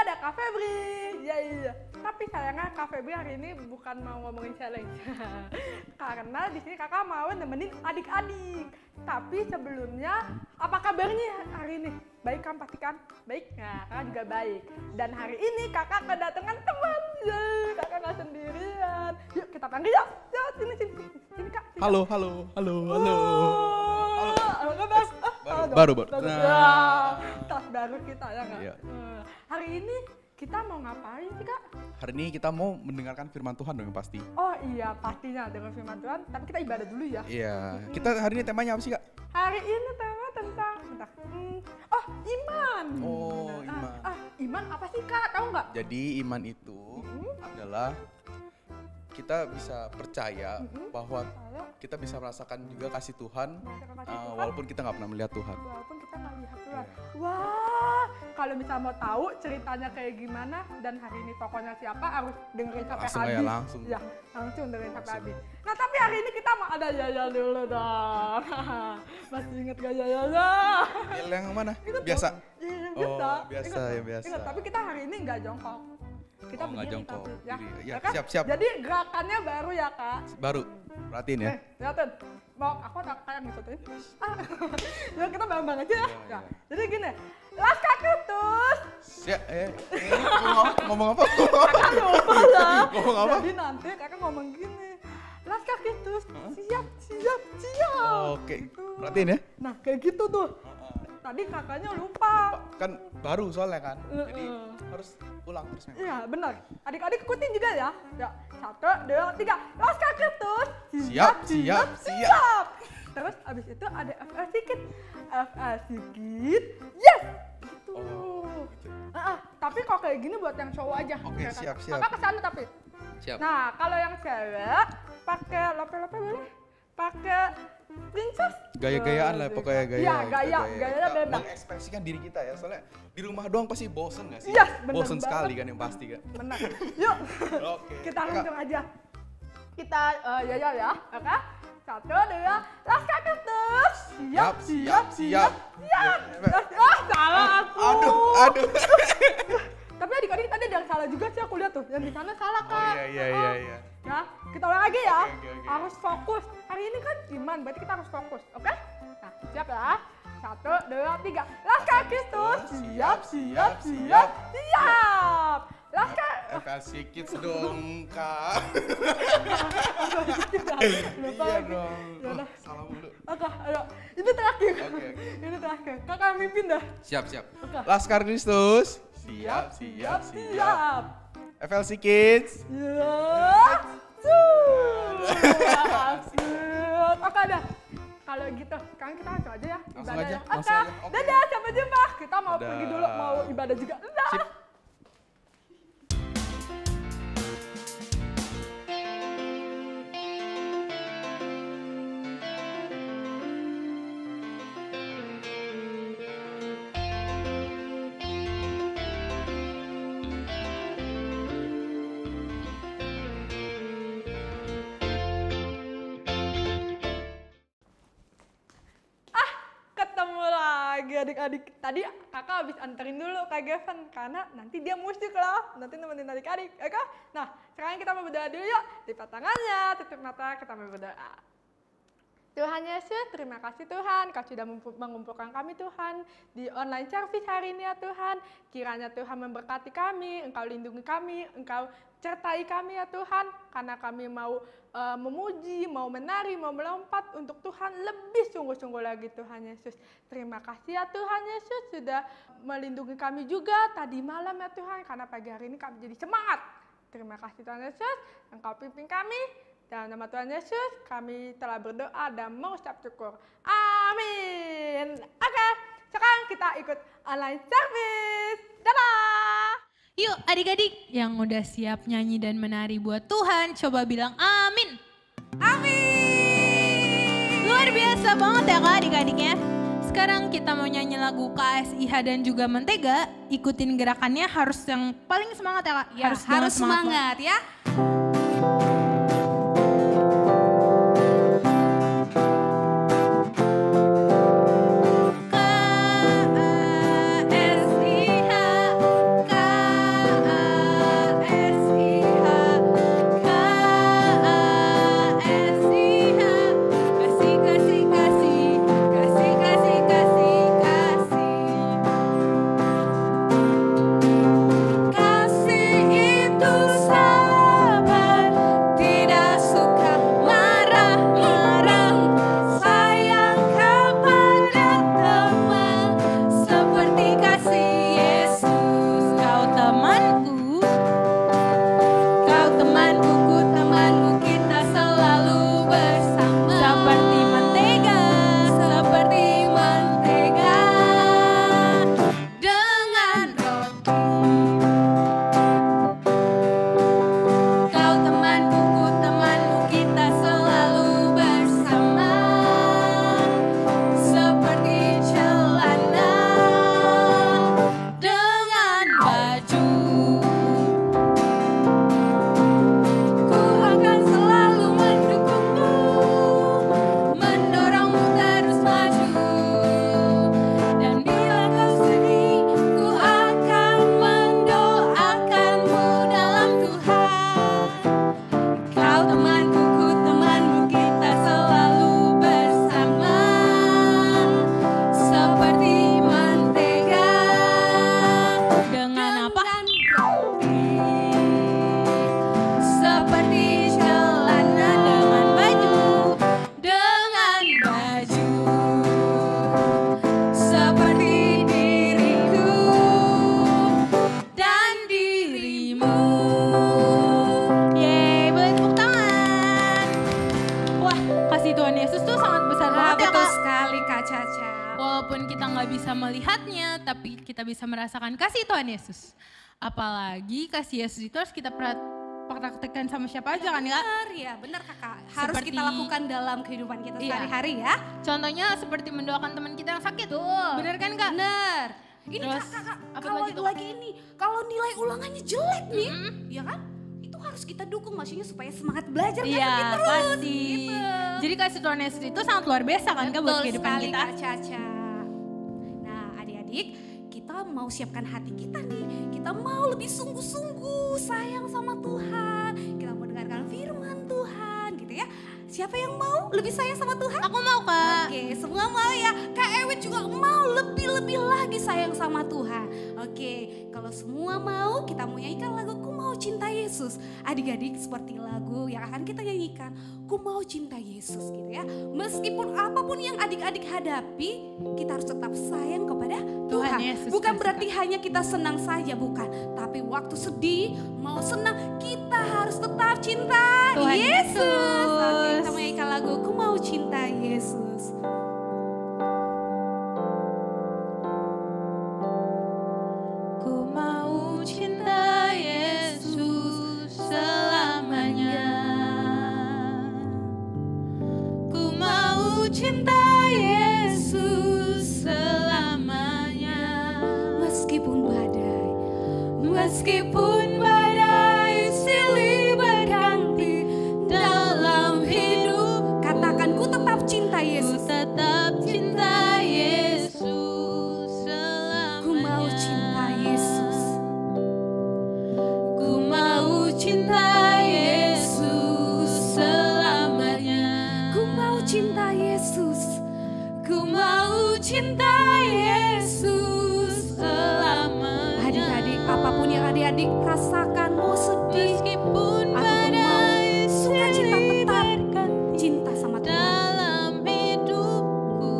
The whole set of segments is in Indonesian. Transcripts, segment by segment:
ada Kak Febri. Iya. Tapi sayangnya Kak Febri hari ini bukan mau ngomongin challenge. Karena di sini kakak mau nemenin adik-adik. Tapi sebelumnya, apa kabarnya hari ini? Baik kan pastikan? Baik? Nah, kakak juga baik. Dan hari ini kakak kedatangan teman. Yeay, kakak nggak sendirian. Yuk kita panggil yuk. Yuk, sini Kak. Sini. Halo. Halo kabar? Baru. Nah, tas baru kita ya nggak? Iya. Hari ini kita mau ngapain sih Kak? Hari ini kita mau mendengarkan firman Tuhan dong yang pasti. Oh iya pastinya dengan firman Tuhan, tapi kita ibadah dulu ya. Iya. Kita hari ini temanya apa sih Kak? Hari ini tema tentang iman. Oh, iman. Iman apa sih Kak? Tahu nggak? Jadi iman itu adalah kita bisa percaya bahwa kita bisa merasakan juga kasih Tuhan, walaupun kita nggak pernah melihat Tuhan. Walaupun kita nggak lihat Tuhan. Iya. Wah, kalau misalnya mau tahu ceritanya kayak gimana dan hari ini tokohnya siapa harus dengerin sampai Langsung habis. ya, langsung. Ya, langsung dengerin sampai habis. Nah, tapi hari ini kita mau ada Yaya dulu dong. Masih inget gak Yaya? Yel yang mana? Ingat Biasa. dong? Iya, Oh, biasa. Ingat, tapi kita hari ini nggak jongkok. Kita Oh, nggak berdiri jongkok, tapi, ya. berdiri. Ya, Ya kan? siap. Jadi gerakannya baru ya Kak. Baru. Perhatiin ya. Lihatin. Mau aku tak kayak ngikutin. Ya kita bareng-bareng aja ya. Ya. Jadi gini, Laskar Kutus. Siap. Ini ngomong apa? Kakak lupa lah. Ngomong apa? Jadi nanti kakak ngomong gini. Laskar Kutus, siap. Oke. Gitu. Perhatiin ya. Nah kayak gitu tuh. Tadi kakaknya lupa. Kan baru soalnya kan. Jadi harus ulang terus memang. Iya benar. Adik-adik ikutin juga ya. Ya, 1, 2, 3. Laskar Kutus. Siap. Terus abis itu ada FL Sikit. FL Sikit. Yes. Gitu. Oh, gitu. Tapi kalau kayak gini buat yang cowok aja. Oke, Kayak siap. Kakak kesana tapi. Siap. Nah, kalau yang cewek pakai lope-lope boleh? Pakai princess? Gaya-gayaan lah pokoknya gaya. Iya, gayanya Kita beda. mengekspresikan diri kita ya. Soalnya di rumah doang pasti bosen gak sih? Iya, bener bosen banget. sekali kan yang pasti kan. Benar. Yuk. Oke. Kita langsung aja. Kita ya. Oke? 1, 2, Laskar Kutus. Siap. Salah aku. Aduh. Tapi adik-adik tadi ada yang salah juga sih aku lihat tuh. Yang di sana salah Kak. Iya. Ya, kita ulang lagi ya. Oke. Harus fokus. Hari ini kan iman, berarti kita harus fokus, oke? Nah, siap ya. 1, 2, 3. Laskar Kutus. Siap. Laskar. FL Sikit dong Kak. Lupa Iya lagi. dong. Yaudah. Salah mulu. Oke, ayo. Ini terakhir. Oke. Ini terakhir. Kakak mimpin dah. Siap. Oke. Laskar Kristus. Siap. FL Sikit. Oke dah. Kalau gitu, sekarang kita langsung aja ya Langsung ibadah aja, ya. langsung aja. Oke. Dadah, sampai jumpa. Kita mau Dadah. pergi dulu, mau ibadah juga. Dadah. Sip. Ketemu lagi adik-adik. Tadi kakak habis anterin dulu Kak Gavin karena nanti dia musik lah. Nanti nemenin adik-adik, oke? Nah, sekarang kita mau berdoa dulu yuk. Lipat tangannya, tutup mata, kita mau berdoa. Tuhan Yesus, terima kasih Tuhan, Kau sudah mengumpulkan kami Tuhan di online service hari ini ya Tuhan. Kiranya Tuhan memberkati kami, Engkau lindungi kami, Engkau sertai kami ya Tuhan. Karena kami mau memuji, mau menari, mau melompat untuk Tuhan lebih sungguh-sungguh lagi Tuhan Yesus. Terima kasih ya Tuhan Yesus sudah melindungi kami juga tadi malam ya Tuhan. Karena pagi hari ini kami jadi semangat. Terima kasih Tuhan Yesus, Engkau pimpin kami. Dalam nama Tuhan Yesus, kami telah berdoa dan mengucap syukur. Amin. Oke, sekarang kita ikut online service. Dadah. Yuk adik-adik yang udah siap nyanyi dan menari buat Tuhan, coba bilang amin. Amin. Luar biasa banget ya Kak adik-adiknya. Sekarang kita mau nyanyi lagu KSIH dan juga Mentega. Ikutin gerakannya harus yang paling semangat ya Kak. Ya, harus semangat ya. KSIH, kita bisa merasakan kasih Tuhan Yesus. Apalagi kasih Yesus itu harus kita praktekkan sama siapa aja kan ya? Benar kakak. Harus kita lakukan dalam kehidupan kita sehari-hari ya. Contohnya seperti mendoakan teman kita yang sakit. Bener kan kak? Bener. Ini Terus, kakak, apa kalau lagi tuh, lagi ini, kalau nilai ulangannya jelek nih, ya kan? Itu harus kita dukung maksudnya supaya semangat belajar Iya terus. pasti. Gitu. Jadi kasih Tuhan Yesus itu sangat luar biasa kan kak buat kehidupan sekali, kita. Kak Caca. Nah adik-adik, kita mau siapkan hati kita nih. Kita mau lebih sungguh-sungguh sayang sama Tuhan. Kita mau dengarkan firman Tuhan gitu ya. Siapa yang mau lebih sayang sama Tuhan? Aku mau kak. Oke, semua mau ya. Kak Ewit juga mau lebih-lebih lagi sayang sama Tuhan. Oke, kalau semua mau, kita mau nyanyikan lagu Ku Mau Cinta Yesus. Adik-adik seperti lagu yang akan kita nyanyikan, Ku Mau Cinta Yesus gitu ya. Meskipun apapun yang adik-adik hadapi, kita harus tetap sayang kepada Tuhan. Yesus Bukan Kristus. berarti hanya kita senang saja, bukan. Tapi waktu sedih, mau senang, kita harus tetap cinta Tuhan Yesus. Yesus. Oke, kita menyanyikan lagu Ku Mau Cinta Yesus. Ku mau cinta Yesus selamanya. Ku mau cinta Yesus selamanya. Meskipun badai silih berganti dalam hidup, Katakan ku tetap cinta ku Yesus. tetap cinta Yesus selamanya. Ku mau cinta Yesus. Ku mau cinta Yesus selamanya. Ku mau cinta Yesus. Ku mau cinta Yesus selamanya. Adik-adik, apapun yang adik-adik rasakan, mau sedih Meskipun ataupun mau badai sukacita, silih tetap berganti cinta sama Tuhan. dalam hidupku,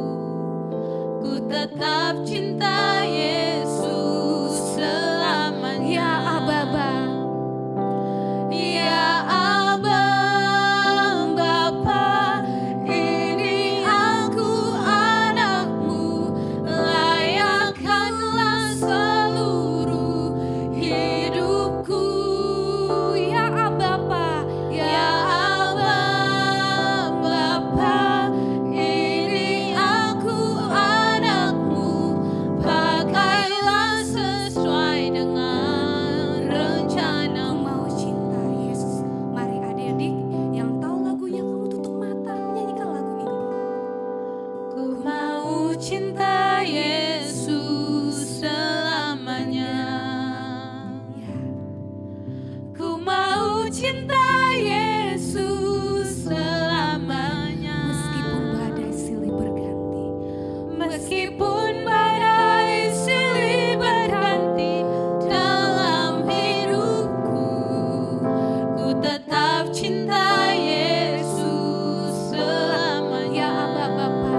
ku tetap cinta Yesus selamanya. Ya Ababa, Ya Abang Bapa, ini aku anakmu, layakkanlah seluruh hidupku. ya Ababa, Ya Abang Bapa, ini aku anakmu, pakailah sesuai dengan ku rencanamu. mau cinta Yesus. Mari adik-adik yang tahu lagunya, kamu tutup mata menyanyikan lagu ini. Ku mau cinta Yesus selamanya. Ya, Ku mau cinta Yesus selamanya. meskipun badai silih berganti, Meskipun badai silih berganti dalam hidupku, ku tetap cinta Yesus selamanya. ya Aba Bapa,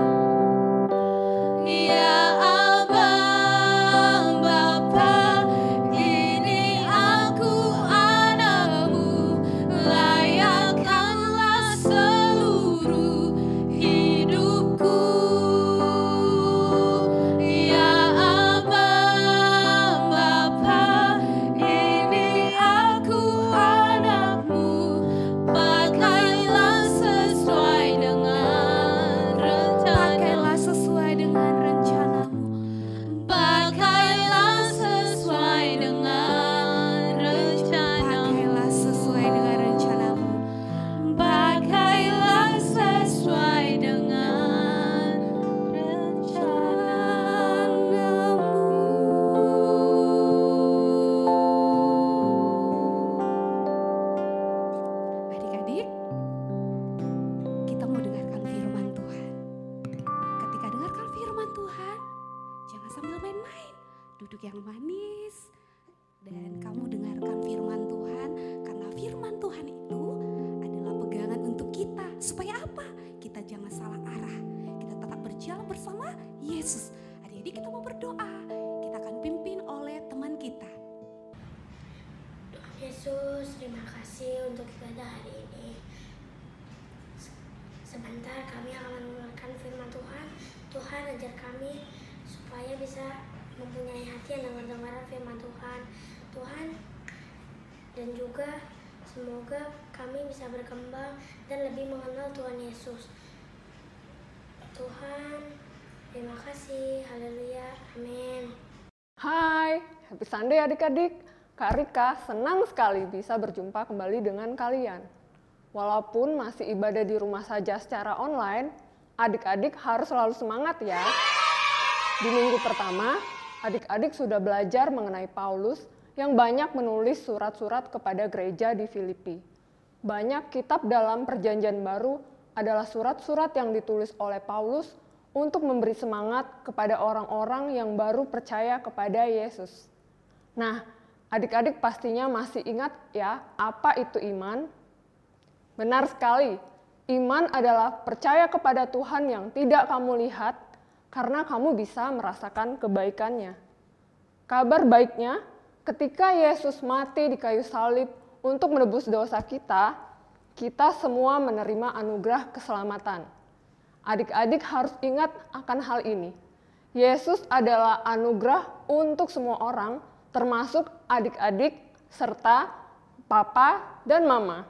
Ya Abang Bapa, ini aku anakmu, layakkanlah seluruh hidupku. Ya Abang Bapa, ini aku anakmu, pakailah sesuai dengan rencanamu. pakailah sesuai dengan rencanamu. Pakailah sesuai dengan rencanamu. Pakailah sesuai dengan rencanamu. Pakailah sesuai dengan rencanamu. Adik-adik, kita mau dengarkan firman Tuhan. Ketika dengarkan firman Tuhan, jangan sambil main-main. Duduk yang manis dan kamu dengarkan firman Tuhan, karena firman Tuhan itu adalah pegangan untuk kita. Supaya apa? Kita jangan salah arah. Kita tetap berjalan bersama Yesus. Adik-adik, kita mau berdoa. Kita akan pimpin oleh teman kita. Yesus, terima kasih untuk ibadah hari ini. Sebentar kami akan mendengarkan firman Tuhan. Tuhan ajar kami supaya bisa mempunyai hati yang dengar-dengar firman Tuhan. Tuhan, dan juga semoga kami bisa berkembang dan lebih mengenal Tuhan Yesus. Tuhan, terima kasih. Haleluya. Amin. Hai, happy Sunday adik-adik. Kak Rika senang sekali bisa berjumpa kembali dengan kalian. Walaupun masih ibadah di rumah saja secara online, adik-adik harus selalu semangat ya. Di minggu pertama, adik-adik sudah belajar mengenai Paulus yang banyak menulis surat-surat kepada gereja di Filipi. Banyak kitab dalam Perjanjian Baru adalah surat-surat yang ditulis oleh Paulus untuk memberi semangat kepada orang-orang yang baru percaya kepada Yesus. Nah, adik-adik pastinya masih ingat ya, apa itu iman? Benar sekali, iman adalah percaya kepada Tuhan yang tidak kamu lihat karena kamu bisa merasakan kebaikannya. Kabar baiknya, ketika Yesus mati di kayu salib untuk menebus dosa kita, kita semua menerima anugerah keselamatan. Adik-adik harus ingat akan hal ini. Yesus adalah anugerah untuk semua orang, termasuk adik-adik serta papa dan mama.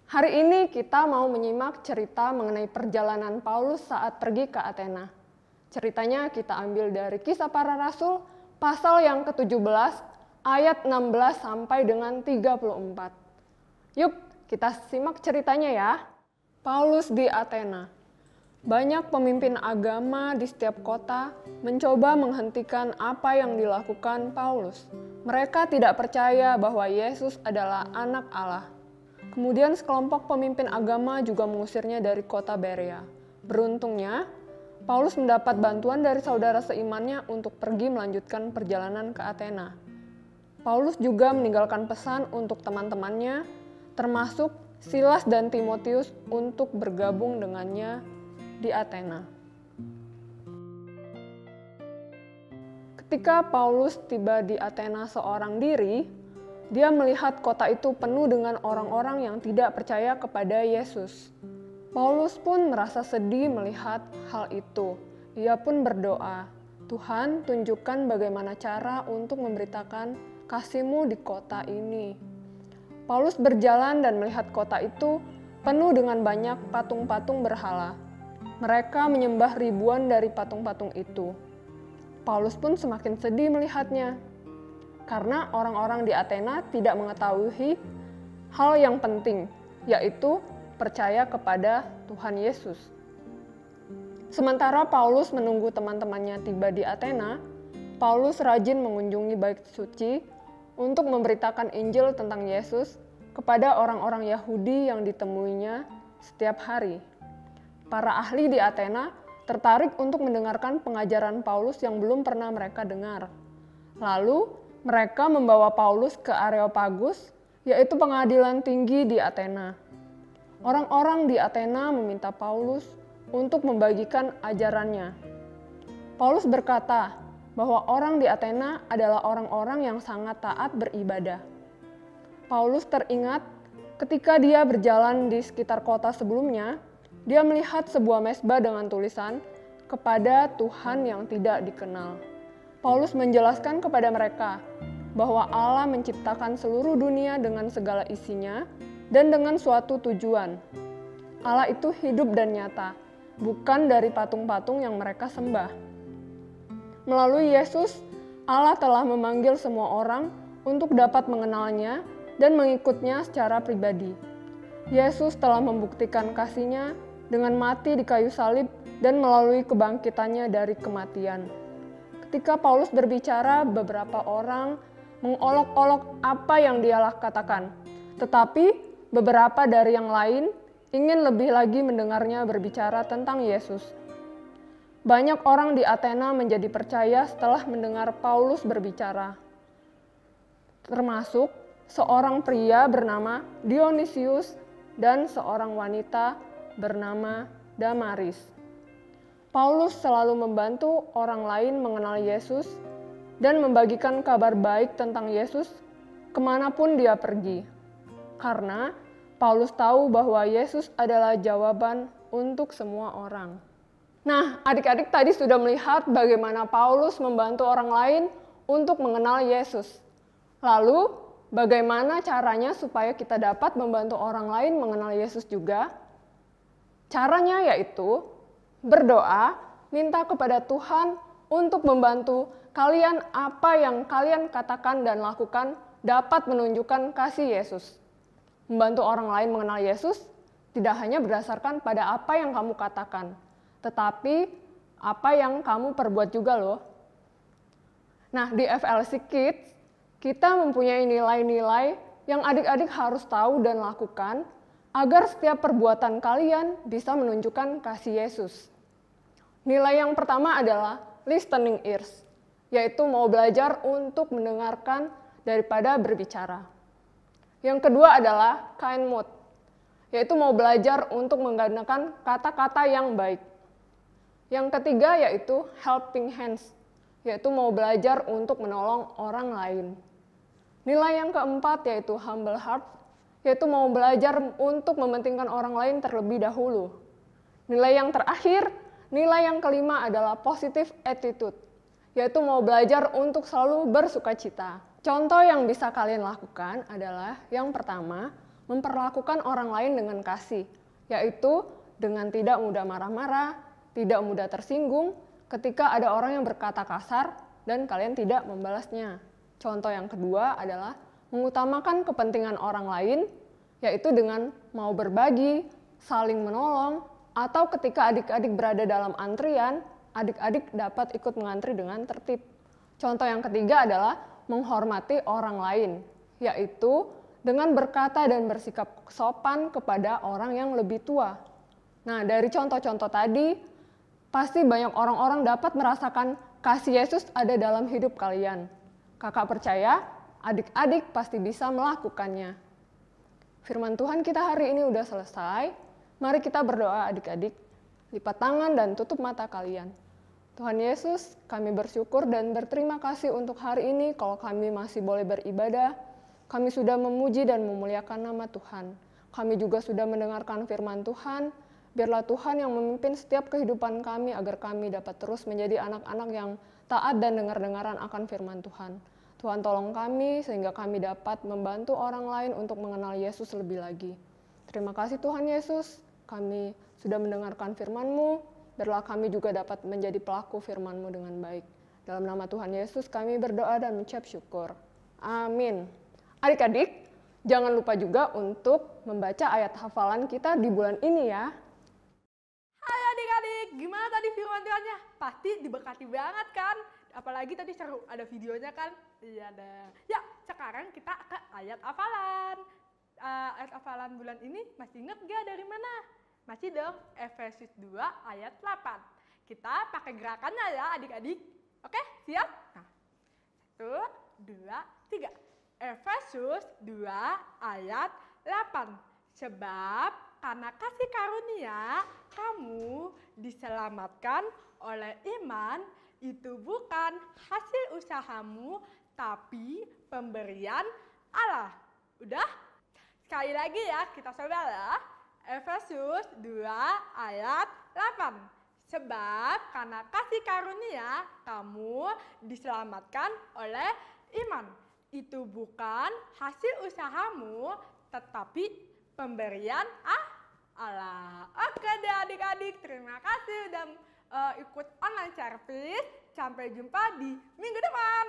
Hari ini kita mau menyimak cerita mengenai perjalanan Paulus saat pergi ke Athena. Ceritanya kita ambil dari Kisah Para Rasul pasal yang ke-17 ayat 16 sampai dengan 34. Yuk kita simak ceritanya ya. Paulus di Athena. Banyak pemimpin agama di setiap kota mencoba menghentikan apa yang dilakukan Paulus. Mereka tidak percaya bahwa Yesus adalah anak Allah. Kemudian sekelompok pemimpin agama juga mengusirnya dari kota Berea. Beruntungnya, Paulus mendapat bantuan dari saudara seimannya untuk pergi melanjutkan perjalanan ke Athena. Paulus juga meninggalkan pesan untuk teman-temannya, termasuk Silas dan Timotius untuk bergabung dengannya di Athena. Ketika Paulus tiba di Athena seorang diri, dia melihat kota itu penuh dengan orang-orang yang tidak percaya kepada Yesus. Paulus pun merasa sedih melihat hal itu. Ia pun berdoa, "Tuhan, tunjukkan bagaimana cara untuk memberitakan kasih-Mu di kota ini." Paulus berjalan dan melihat kota itu penuh dengan banyak patung-patung berhala. Mereka menyembah ribuan dari patung-patung itu. Paulus pun semakin sedih melihatnya, karena orang-orang di Athena tidak mengetahui hal yang penting, yaitu percaya kepada Tuhan Yesus. Sementara Paulus menunggu teman-temannya tiba di Athena, Paulus rajin mengunjungi bait suci untuk memberitakan Injil tentang Yesus kepada orang-orang Yahudi yang ditemuinya setiap hari. Para ahli di Athena tertarik untuk mendengarkan pengajaran Paulus yang belum pernah mereka dengar. Lalu, mereka membawa Paulus ke Areopagus, yaitu pengadilan tinggi di Athena. Orang-orang di Athena meminta Paulus untuk membagikan ajarannya. Paulus berkata bahwa orang di Athena adalah orang-orang yang sangat taat beribadah. Paulus teringat ketika dia berjalan di sekitar kota sebelumnya, dia melihat sebuah mezbah dengan tulisan, "Kepada Tuhan yang tidak dikenal." Paulus menjelaskan kepada mereka bahwa Allah menciptakan seluruh dunia dengan segala isinya dan dengan suatu tujuan. Allah itu hidup dan nyata, bukan dari patung-patung yang mereka sembah. Melalui Yesus, Allah telah memanggil semua orang untuk dapat mengenalnya dan mengikutnya secara pribadi. Yesus telah membuktikan kasih-Nya dengan mati di kayu salib dan melalui kebangkitannya dari kematian. Ketika Paulus berbicara, beberapa orang mengolok-olok apa yang dia katakan, tetapi beberapa dari yang lain ingin lebih lagi mendengarnya berbicara tentang Yesus. Banyak orang di Athena menjadi percaya setelah mendengar Paulus berbicara, termasuk seorang pria bernama Dionysius dan seorang wanita bernama Damaris. Paulus selalu membantu orang lain mengenal Yesus dan membagikan kabar baik tentang Yesus kemanapun dia pergi. Karena Paulus tahu bahwa Yesus adalah jawaban untuk semua orang. Nah, adik-adik tadi sudah melihat bagaimana Paulus membantu orang lain untuk mengenal Yesus. Lalu, bagaimana caranya supaya kita dapat membantu orang lain mengenal Yesus juga? Caranya yaitu berdoa, minta kepada Tuhan untuk membantu kalian apa yang kalian katakan dan lakukan dapat menunjukkan kasih Yesus. Membantu orang lain mengenal Yesus tidak hanya berdasarkan pada apa yang kamu katakan, tetapi apa yang kamu perbuat juga loh. Nah, di FLC Kids, kita mempunyai nilai-nilai yang adik-adik harus tahu dan lakukan agar setiap perbuatan kalian bisa menunjukkan kasih Yesus. Nilai yang pertama adalah listening ears, yaitu mau belajar untuk mendengarkan daripada berbicara. Yang kedua adalah kind mood, yaitu mau belajar untuk menggunakan kata-kata yang baik. Yang ketiga yaitu helping hands, yaitu mau belajar untuk menolong orang lain. Nilai yang keempat yaitu humble heart, yaitu mau belajar untuk mementingkan orang lain terlebih dahulu. Nilai yang terakhir, nilai yang kelima adalah positive attitude, yaitu mau belajar untuk selalu bersukacita. Contoh yang bisa kalian lakukan adalah yang pertama, memperlakukan orang lain dengan kasih, yaitu dengan tidak mudah marah-marah, tidak mudah tersinggung ketika ada orang yang berkata kasar dan kalian tidak membalasnya. Contoh yang kedua adalah mengutamakan kepentingan orang lain, yaitu dengan mau berbagi, saling menolong, atau ketika adik-adik berada dalam antrian, adik-adik dapat ikut mengantri dengan tertib. Contoh yang ketiga adalah menghormati orang lain, yaitu dengan berkata dan bersikap sopan kepada orang yang lebih tua. Nah, dari contoh-contoh tadi, pasti banyak orang-orang dapat merasakan kasih Yesus ada dalam hidup kalian. Kakak percaya, adik-adik pasti bisa melakukannya. Firman Tuhan kita hari ini udah selesai. Mari kita berdoa adik-adik. Lipat tangan dan tutup mata kalian. Tuhan Yesus, kami bersyukur dan berterima kasih untuk hari ini kalau kami masih boleh beribadah. Kami sudah memuji dan memuliakan nama Tuhan. Kami juga sudah mendengarkan firman Tuhan. Biarlah Tuhan yang memimpin setiap kehidupan kami agar kami dapat terus menjadi anak-anak yang taat dan dengar-dengaran akan firman Tuhan. Tuhan tolong kami sehingga kami dapat membantu orang lain untuk mengenal Yesus lebih lagi. Terima kasih Tuhan Yesus, kami sudah mendengarkan firman-Mu. Biarlah kami juga dapat menjadi pelaku firman-Mu dengan baik. Dalam nama Tuhan Yesus kami berdoa dan mengucap syukur. Amin. Adik-adik, jangan lupa juga untuk membaca ayat hafalan kita di bulan ini ya. Hai adik-adik, gimana tadi firman Tuhannya? Pasti diberkati banget kan? Apalagi tadi seru, ada videonya kan? Iya deh. Ya, sekarang kita ke ayat hafalan. Ayat hafalan bulan ini masih inget gak dari mana? Masih dong, Efesus 2 ayat 8. Kita pakai gerakannya ya adik-adik. Oke, siap? Nah, 1, 2, 3. Efesus 2 ayat 8. Sebab karena kasih karunia kamu diselamatkan oleh iman, itu bukan hasil usahamu tapi pemberian Allah. Udah? Sekali lagi ya, kita coba ya. Efesus 2 ayat 8. Sebab karena kasih karunia kamu diselamatkan oleh iman. Itu bukan hasil usahamu tetapi pemberian Allah. Oke deh adik-adik, terima kasih udah ikut online service. Sampai jumpa di minggu depan.